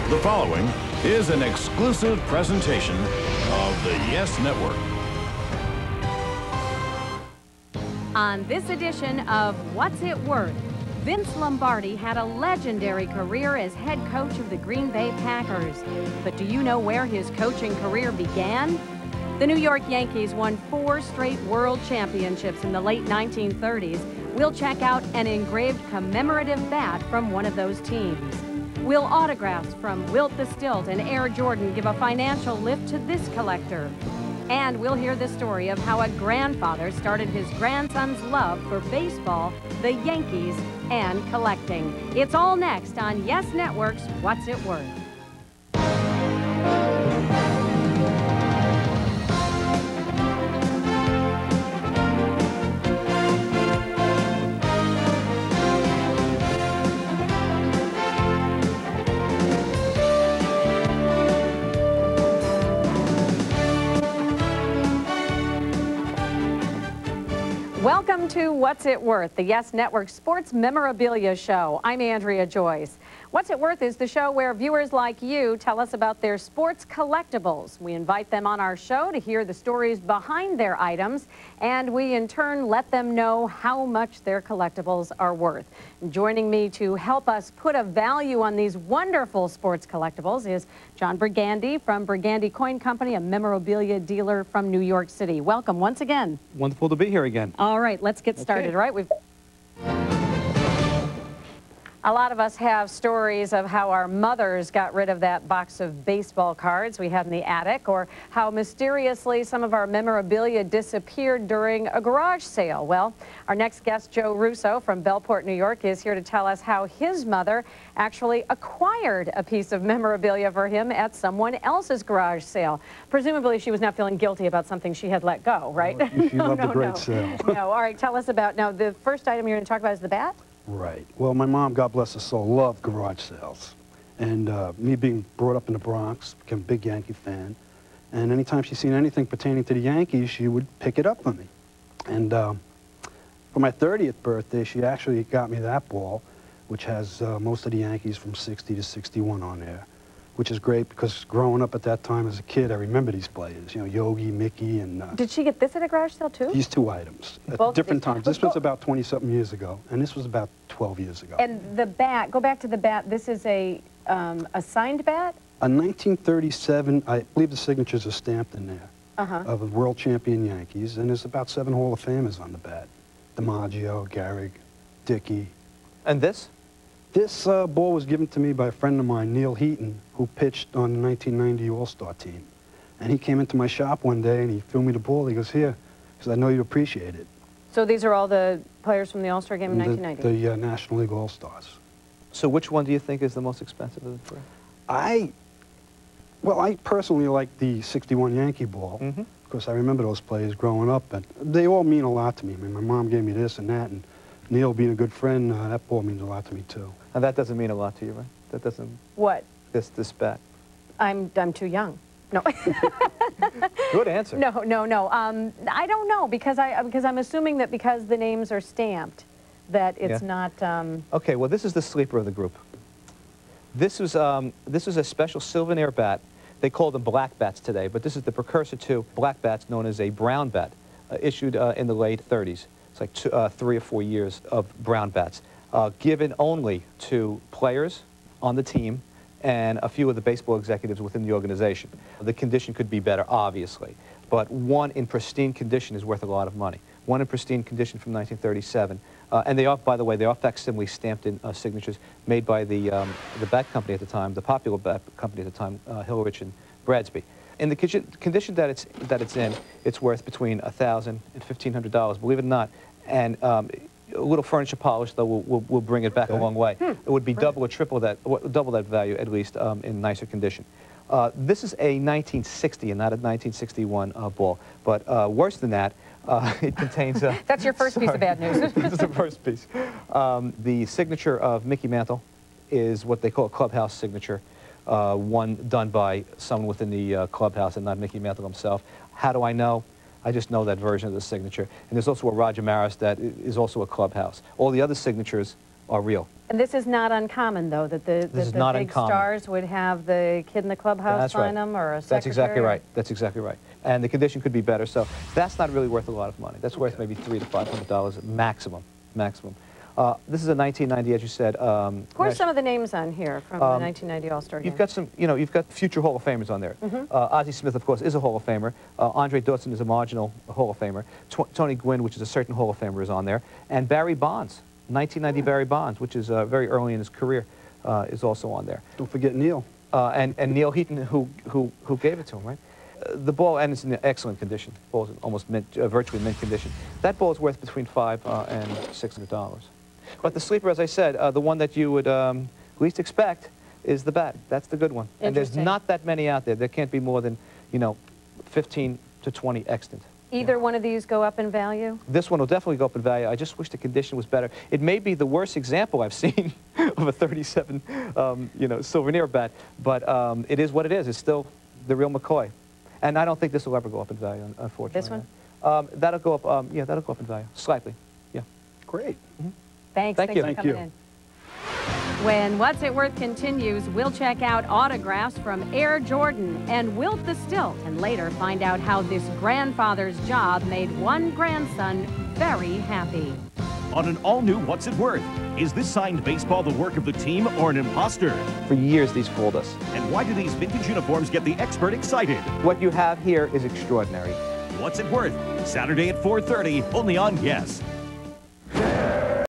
The following is an exclusive presentation of the Yes Network. On this edition of What's It Worth, Vince Lombardi had a legendary career as head coach of the Green Bay Packers. But do you know where his coaching career began? The New York Yankees won 4 straight world championships in the late 1930s. We'll check out an engraved commemorative bat from one of those teams. Will autographs from Wilt the Stilt and Air Jordan give a financial lift to this collector? And we'll hear the story of how a grandfather started his grandson's love for baseball, the Yankees, and collecting. It's all next on Yes Network's What's It Worth? Welcome to What's It Worth, the Yes Network Sports Memorabilia Show. I'm Andrea Joyce. What's It Worth is the show where viewers like you tell us about their sports collectibles. We invite them on our show to hear the stories behind their items, and we in turn let them know how much their collectibles are worth. Joining me to help us put a value on these wonderful sports collectibles is John Brigandy from Brigandy Coin Company, a memorabilia dealer from New York City. Welcome once again. Wonderful to be here again. All right, let's get started. Okay. All right, a lot of us have stories of how our mothers got rid of that box of baseball cards we had in the attic, or how mysteriously some of our memorabilia disappeared during a garage sale. Well, our next guest, Joe Russo from Bellport, New York, is here to tell us how his mother actually acquired a piece of memorabilia for him at someone else's garage sale. Presumably she was not feeling guilty about something she had let go, right? She loved a great sale. No, all right, tell us about, now the first item you're going to talk about is the bat? Right. Well, my mom, God bless her soul, loved garage sales. And me being brought up in the Bronx, became a big Yankee fan. And anytime she seen anything pertaining to the Yankees, she would pick it up for me. And for my 30th birthday, she actually got me that ball, which has most of the Yankees from 60 to 61 on there, which is great because growing up at that time as a kid, I remember these players, you know, Yogi, Mickey, and... Did she get this at a garage sale, too? These 2 items at Both different times. This was about 20-something years ago, and this was about 12 years ago. And the bat, go back to the bat, this is a signed bat? A 1937, I believe the signatures are stamped in there, of the world champion Yankees, and there's about 7 Hall of Famers on the bat. DiMaggio, Gehrig, Dickey. And this? This ball was given to me by a friend of mine, Neil Heaton, who pitched on the 1990 All-Star team. And he came into my shop one day and he threw me the ball. He goes, here, because I know you appreciate it. So these are all the players from the All-Star game in 1990? The National League All-Stars. So which one do you think is the most expensive of the 3? Well, I personally like the 61 Yankee ball, because I remember those players growing up, and they all mean a lot to me. I mean, my mom gave me this and that, and Neil being a good friend, that ball means a lot to me, too. And that doesn't mean a lot to you, right? That doesn't... What? This bat. I'm too young. No. Good answer. No. I don't know, because I'm assuming that because the names are stamped, that it's not... Okay, well, this is the sleeper of the group. This was a special souvenir bat. They call them black bats today, but this is the precursor to black bats known as a brown bat, issued in the late 30s. It's like 3 or 4 years of brown bats, given only to players on the team and a few of the baseball executives within the organization. The condition could be better, obviously, but one in pristine condition is worth a lot of money. One in pristine condition from 1937, and they are, by the way, they are facsimile stamped-in signatures made by the bat company at the time, the popular bat company at the time, Hillerich and Bradsby. In the condition that it's in, it's worth between $1,000 and $1,500, believe it or not. And a little furniture polish, though, will bring it back a long way. It would be double that value, at least, in nicer condition. This is a 1960 and not a 1961 ball. But worse than that, it contains... That's your first piece of bad news. This is the first piece. The signature of Mickey Mantle is what they call a clubhouse signature, one done by someone within the clubhouse and not Mickey Mantle himself. How do I know? I just know that version of the signature. And there's also a Roger Maris that is also a clubhouse. All the other signatures are real. And this is not uncommon, though, that the big stars would have the kid in the clubhouse sign them, or a secretary? That's exactly right. That's exactly right. And the condition could be better, so that's not really worth a lot of money. That's worth maybe $300 to $500 maximum. This is a 1990, as you said. Who are some of the names on here from the 1990 All-Star Game? You've got some, you've got future Hall of Famers on there. Ozzie Smith, of course, is a Hall of Famer. Andre Dawson is a marginal Hall of Famer. Tony Gwynn, which is a certain Hall of Famer, is on there. And Barry Bonds, 1990 Barry Bonds, which is very early in his career, is also on there. Don't forget Neil. And Neil Heaton, who gave it to him, right? The ball, and it's in excellent condition. The ball is almost mint, virtually mint condition. That ball is worth between $500 and $600. But the sleeper, as I said, the one that you would least expect is the bat. That's the good one. And there's not that many out there. There can't be more than, 15 to 20 extant. Either one of these go up in value? This one will definitely go up in value. I just wish the condition was better. It may be the worst example I've seen of a 37, souvenir bat, but it is what it is. It's still the real McCoy. And I don't think this will ever go up in value, unfortunately. This one? That'll go up, that'll go up in value, slightly, yeah. Great. Thanks Thank you. for coming in. When What's It Worth continues, we'll check out autographs from Air Jordan and Wilt the Stilt, and later find out how this grandfather's job made one grandson very happy. On an all-new What's It Worth? Is this signed baseball the work of the team or an imposter? For years, these fooled us. And why do these vintage uniforms get the expert excited? What you have here is extraordinary. What's It Worth? Saturday at 4:30, only on Yes.